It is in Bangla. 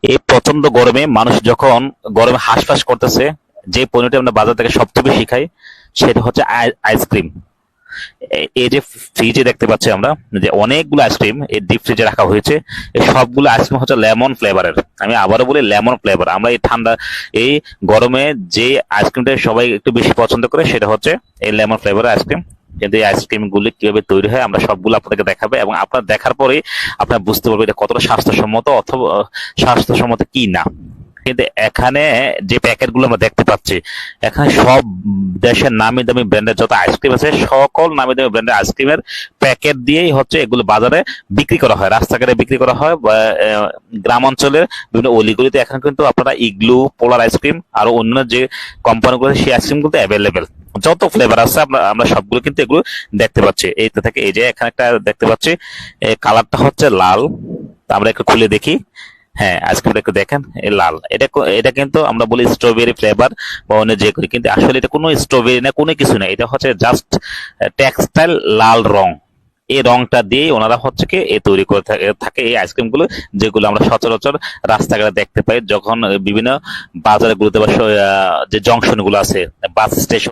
এই প্রচন্ড গরমে মানুষ যখন গরমে হাঁসফাঁস করতেছে, যে পণ্যটি আমরা বাজার থেকে সবচেয়ে বেশি খাই সেটা হচ্ছে আইসক্রিম। এই যে ফ্রিজে দেখতে পাচ্ছি আমরা যে অনেকগুলো আইসক্রিম এই ডিপ ফ্রিজে রাখা হয়েছে। এই সবগুলো আইসক্রিম হচ্ছে লেমন ফ্লেভারের। আমি আবারও বলি লেমন ফ্লেভার। আমরা এই ঠান্ডা এই গরমে যে আইসক্রিমটা সবাই একটু বেশি পছন্দ করে সেটা হচ্ছে এই লেমন ফ্লেভারের আইসক্রিম। কিন্তু এই আইসক্রিম গুলি কিভাবে তৈরি হয় আমরা সবগুলো আপনাদেরকে দেখাবে, এবং আপনার দেখার পরে আপনার বুঝতে পারবে এটা কতটা স্বাস্থ্যসম্মত অথবা স্বাস্থ্যসম্মত কি না। কিন্তু এখানে যে প্যাকেট গুলো আমরা দেখতে পাচ্ছি, এখানে সব দেশের নামি দামি ব্র্যান্ডের যত আইসক্রিম আছে সকল নামি দামি ব্র্যান্ডের আইসক্রিমের প্যাকেট দিয়েই হচ্ছে এগুলো বাজারে বিক্রি করা হয়, রাস্তাঘাটে বিক্রি করা হয়, বা গ্রাম অঞ্চলের বিভিন্ন অলিগলিতে এখন কিন্তু আপনারা ইগলু, পোলার আইসক্রিম আর অন্য যে কোম্পানিগুলো সেই আইসক্রিম গুলো অ্যাভেলেবেল। যত ফ্লেভার আছে আমরা আমরা সবগুলো কিন্তু এগুলো দেখতে পাচ্ছি। এইটা থেকে এই যে এখানে একটা দেখতে পাচ্ছি, কালারটা হচ্ছে লাল। তা আমরা একটু খুলে দেখি। হ্যাঁ, আইসক্রিমটা একটু দেখেন, এই লাল। এটা কিন্তু আমরা বলি স্ট্রবেরি ফ্লেভার বা অন্য যে করি, কিন্তু আসলে এটা কোনো স্ট্রবেরি না, কোনো কিছু না। এটা হচ্ছে জাস্ট টেক্সটাইল লাল রং। এই রংটা দিয়ে ওনারা হচ্ছে কি এ তৈরি করে থাকে এই আইসক্রিম গুলো, যেগুলো আমরা সচরাচর রাস্তাঘাটে দেখতে পাই যখন বিভিন্ন বাজারগুলোতে বা যে জংশন গুলো আছে, বাস স্টেশন